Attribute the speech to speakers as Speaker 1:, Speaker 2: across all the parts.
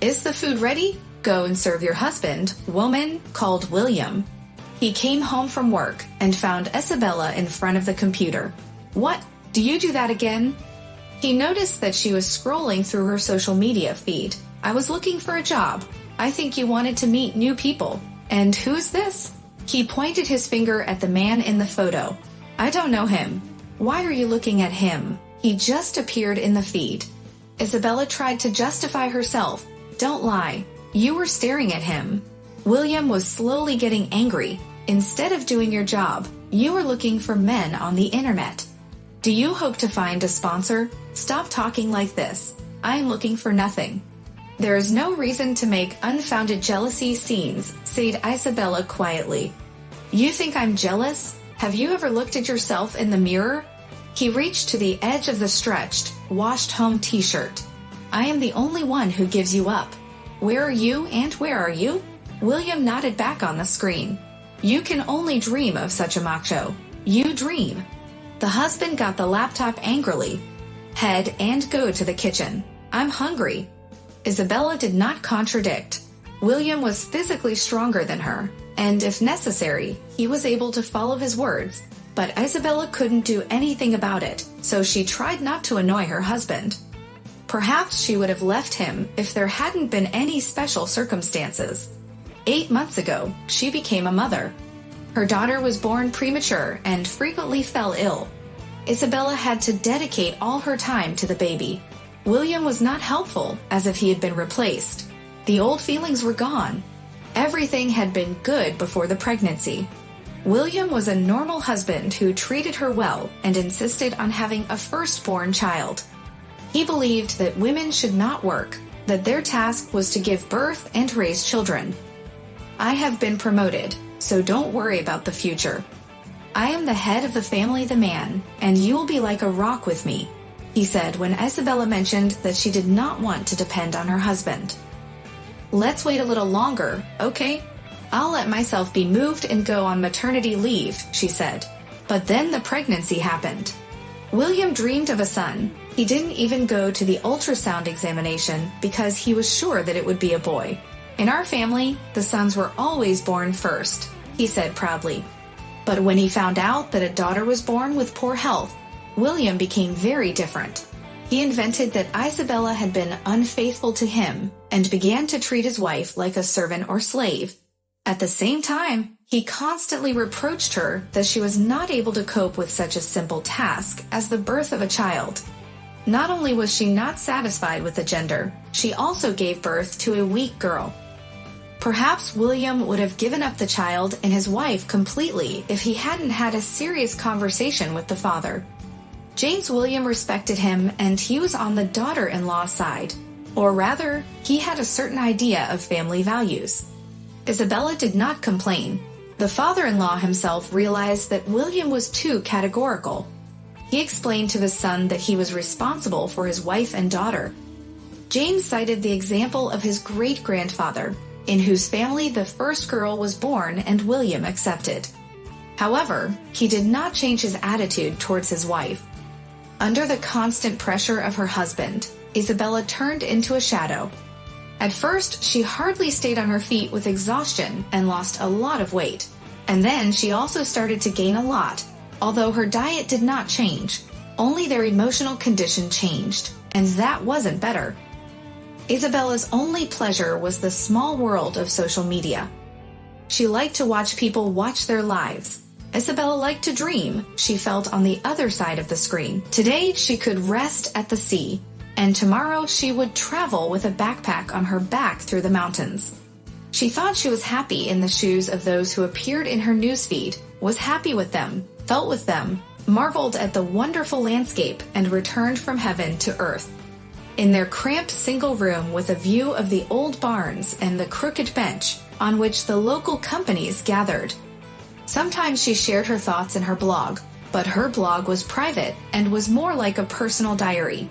Speaker 1: "Is the food ready? Go and serve your husband," woman called William. He came home from work and found Isabella in front of the computer. "What? Do you do that again?" He noticed that she was scrolling through her social media feed. "I was looking for a job. I think you wanted to meet new people. And who's this?" He pointed his finger at the man in the photo. "I don't know him." "Why are you looking at him? He just appeared in the feed." Isabella tried to justify herself. "Don't lie. You were staring at him." William was slowly getting angry. "Instead of doing your job, you were looking for men on the internet. Do you hope to find a sponsor? Stop talking like this. I am looking for nothing." "There is no reason to make unfounded jealousy scenes," said Isabella quietly. "You think I'm jealous? Have you ever looked at yourself in the mirror?" He reached to the edge of the stretched, washed home t-shirt. "I am the only one who gives you up. Where are you and where are you?" William nodded back on the screen. "You can only dream of such a macho. You dream." The husband got the laptop angrily. "Head and go to the kitchen. I'm hungry." Isabella did not contradict. William was physically stronger than her, and if necessary, he was able to follow his words, but Isabella couldn't do anything about it, so she tried not to annoy her husband. Perhaps she would have left him if there hadn't been any special circumstances. 8 months ago, she became a mother. Her daughter was born premature and frequently fell ill. Isabella had to dedicate all her time to the baby. William was not helpful, as if he had been replaced. The old feelings were gone. Everything had been good before the pregnancy. William was a normal husband who treated her well and insisted on having a firstborn child. He believed that women should not work, that their task was to give birth and raise children. "I have been promoted, so don't worry about the future. I am the head of the family, the man, and you will be like a rock with me," he said when Isabella mentioned that she did not want to depend on her husband. "Let's wait a little longer, okay? I'll let myself be moved and go on maternity leave," she said. But then the pregnancy happened. William dreamed of a son. He didn't even go to the ultrasound examination because he was sure that it would be a boy. "In our family, the sons were always born first," he said proudly. But when he found out that a daughter was born with poor health, William became very different. He invented that Isabella had been unfaithful to him and began to treat his wife like a servant or slave. At the same time, he constantly reproached her that she was not able to cope with such a simple task as the birth of a child. Not only was she not satisfied with the gender, she also gave birth to a weak girl. Perhaps William would have given up the child and his wife completely if he hadn't had a serious conversation with the father. James William respected him, and he was on the daughter-in-law side. Or rather, he had a certain idea of family values. Isabella did not complain. The father-in-law himself realized that William was too categorical. He explained to his son that he was responsible for his wife and daughter. James cited the example of his great-grandfather, in whose family the first girl was born and William accepted. However, he did not change his attitude towards his wife. Under the constant pressure of her husband, Isabella turned into a shadow. At first, she hardly stayed on her feet with exhaustion and lost a lot of weight. And then she also started to gain a lot, although her diet did not change. Only their emotional condition changed, and that wasn't better. Isabella's only pleasure was the small world of social media. She liked to watch people watch their lives. Isabella liked to dream. She felt on the other side of the screen. Today, she could rest at the sea, and tomorrow she would travel with a backpack on her back through the mountains. She thought she was happy in the shoes of those who appeared in her newsfeed, was happy with them, felt with them, marveled at the wonderful landscape, and returned from heaven to earth. In their cramped single room with a view of the old barns and the crooked bench on which the local companies gathered. Sometimes she shared her thoughts in her blog, but her blog was private and was more like a personal diary.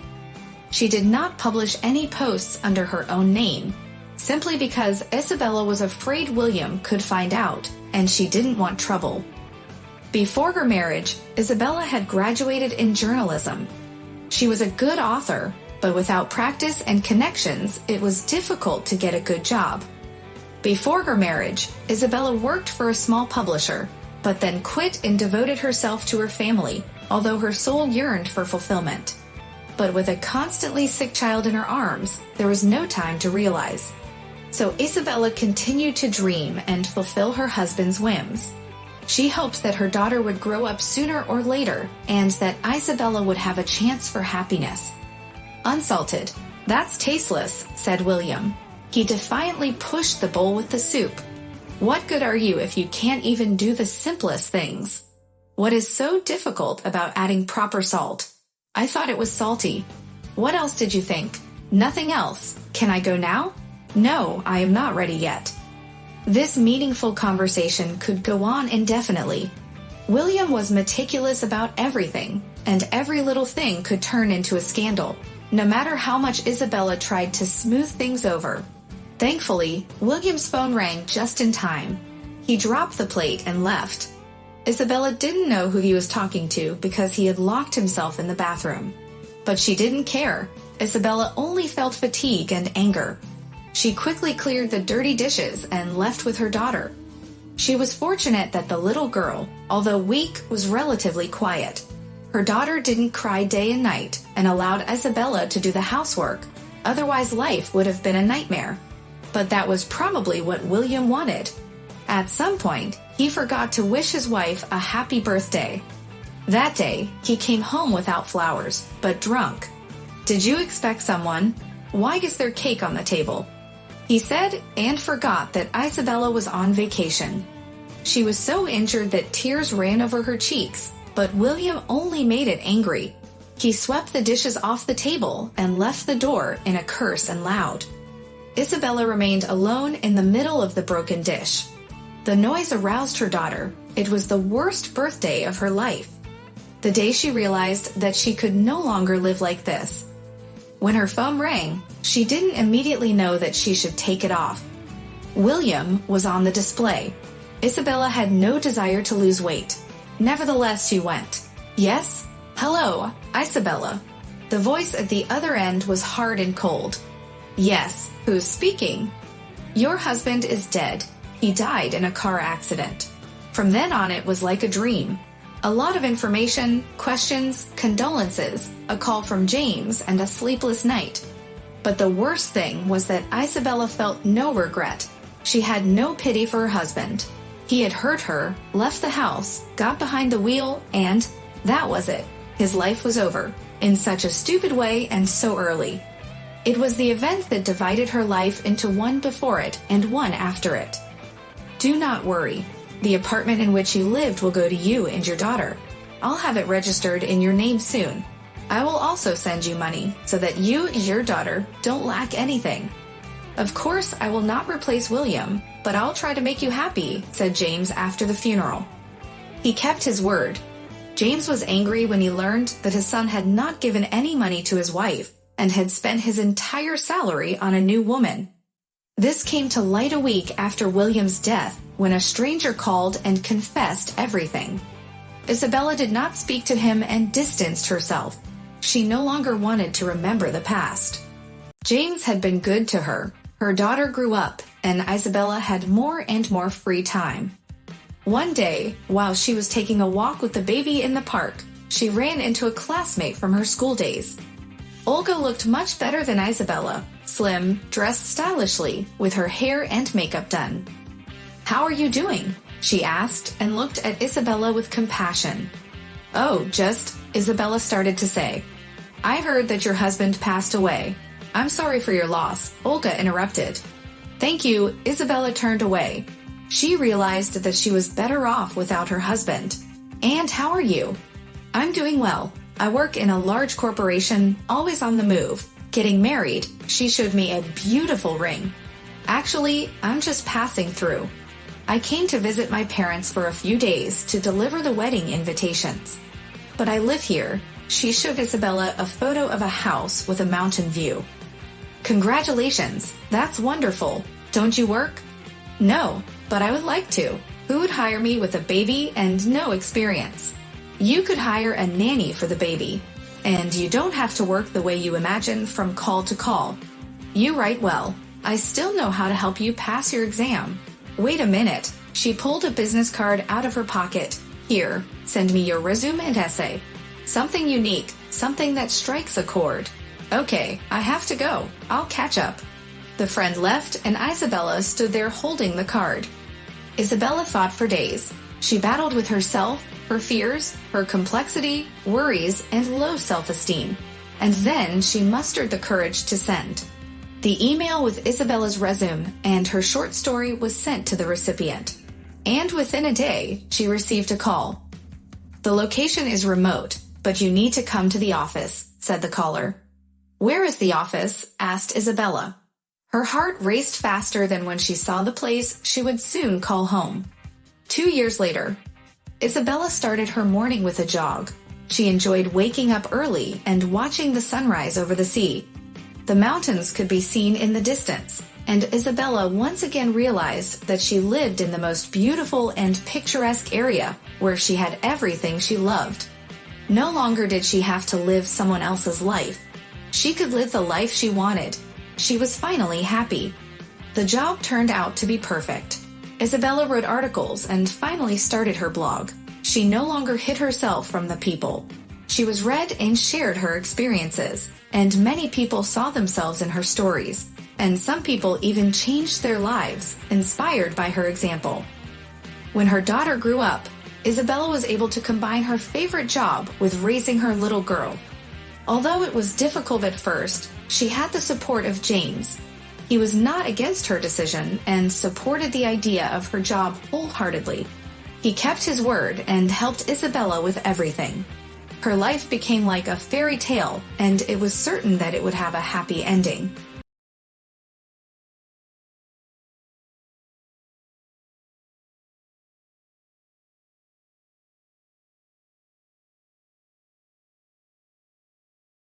Speaker 1: She did not publish any posts under her own name, simply because Isabella was afraid William could find out, and she didn't want trouble. Before her marriage, Isabella had graduated in journalism. She was a good author, But without practice and connections, it was difficult to get a good job. Before her marriage, Isabella worked for a small publisher, but then quit and devoted herself to her family, although her soul yearned for fulfillment. But with a constantly sick child in her arms, there was no time to realize. So Isabella continued to dream and fulfill her husband's whims. She hoped that her daughter would grow up sooner or later, and that Isabella would have a chance for happiness. "Unsalted. That's tasteless," said William. He defiantly pushed the bowl with the soup. "What good are you if you can't even do the simplest things? What is so difficult about adding proper salt? I thought it was salty. What else did you think? Nothing else. Can I go now? No, I am not ready yet." This meaningful conversation could go on indefinitely. William was meticulous about everything, and every little thing could turn into a scandal, no matter how much Isabella tried to smooth things over. Thankfully, William's phone rang just in time. He dropped the plate and left. Isabella didn't know who he was talking to because he had locked himself in the bathroom. But she didn't care. Isabella only felt fatigue and anger. She quickly cleared the dirty dishes and left with her daughter. She was fortunate that the little girl, although weak, was relatively quiet. Her daughter didn't cry day and night and allowed Isabella to do the housework, otherwise life would have been a nightmare. But that was probably what William wanted. At some point, he forgot to wish his wife a happy birthday. That day, he came home without flowers, but drunk. "Did you expect someone? Why is there cake on the table?" he said, and forgot that Isabella was on vacation. She was so injured that tears ran over her cheeks, but William only made it angry. He swept the dishes off the table and left the door in a curse and loud. Isabella remained alone in the middle of the broken dish. The noise aroused her daughter. It was the worst birthday of her life. The day she realized that she could no longer live like this. When her phone rang, she didn't immediately know that she should take it off. William was on the display. Isabella had no desire to lose weight. Nevertheless, she went. "Yes? Hello, Isabella." The voice at the other end was hard and cold. "Yes, who's speaking?" "Your husband is dead. He died in a car accident." From then on, it was like a dream. A lot of information, questions, condolences, a call from James, and a sleepless night. But the worst thing was that Isabella felt no regret. She had no pity for her husband. He had hurt her, left the house, got behind the wheel, and that was it. His life was over, in such a stupid way and so early. It was the event that divided her life into one before it and one after it. "Do not worry. The apartment in which you lived will go to you and your daughter. I'll have it registered in your name soon. I will also send you money so that you and your daughter don't lack anything. Of course, I will not replace William, but I'll try to make you happy," said James after the funeral. He kept his word. James was angry when he learned that his son had not given any money to his wife and had spent his entire salary on a new woman. This came to light a week after William's death, when a stranger called and confessed everything. Isabella did not speak to him and distanced herself. She no longer wanted to remember the past. James had been good to her. Her daughter grew up, and Isabella had more and more free time. One day, while she was taking a walk with the baby in the park, she ran into a classmate from her school days. Olga looked much better than Isabella, slim, dressed stylishly, with her hair and makeup done. "How are you doing?" she asked, and looked at Isabella with compassion. "Oh, just," Isabella started to say. "I heard that your husband passed away. I'm sorry for your loss," Olga interrupted. "Thank you," Isabella turned away. She realized that she was better off without her husband. "And how are you?" "I'm doing well. I work in a large corporation, always on the move. Getting married," she showed me a beautiful ring. "Actually, I'm just passing through. I came to visit my parents for a few days to deliver the wedding invitations. But I live here." She showed Isabella a photo of a house with a mountain view. "Congratulations, that's wonderful. Don't you work?" "No, but I would like to. Who would hire me with a baby and no experience?" "You could hire a nanny for the baby." and you don't have to work the way you imagine from call to call. You write well. I still know how to help you pass your exam. Wait a minute. She pulled a business card out of her pocket. Here, send me your resume and essay. Something unique, something that strikes a chord. Okay, I have to go. I'll catch up. The friend left, and Isabella stood there holding the card. Isabella thought for days. She battled with herself, her fears, her complexity, worries, and low self-esteem. And then she mustered the courage to send. The email with Isabella's resume and her short story was sent to the recipient. And within a day, she received a call. The location is remote, but you need to come to the office, said the caller. Where is the office? Asked Isabella. Her heart raced faster than when she saw the place she would soon call home. 2 years later, Isabella started her morning with a jog. She enjoyed waking up early and watching the sunrise over the sea. The mountains could be seen in the distance, and Isabella once again realized that she lived in the most beautiful and picturesque area where she had everything she loved. No longer did she have to live someone else's life. She could live the life she wanted. She was finally happy. The job turned out to be perfect. Isabella wrote articles and finally started her blog. She no longer hid herself from the people. She was read and shared her experiences, and many people saw themselves in her stories, and some people even changed their lives, inspired by her example. When her daughter grew up, Isabella was able to combine her favorite job with raising her little girl. Although it was difficult at first, she had the support of James. He was not against her decision and supported the idea of her job wholeheartedly. He kept his word and helped Isabella with everything. Her life became like a fairy tale, and it was certain that it would have a happy ending.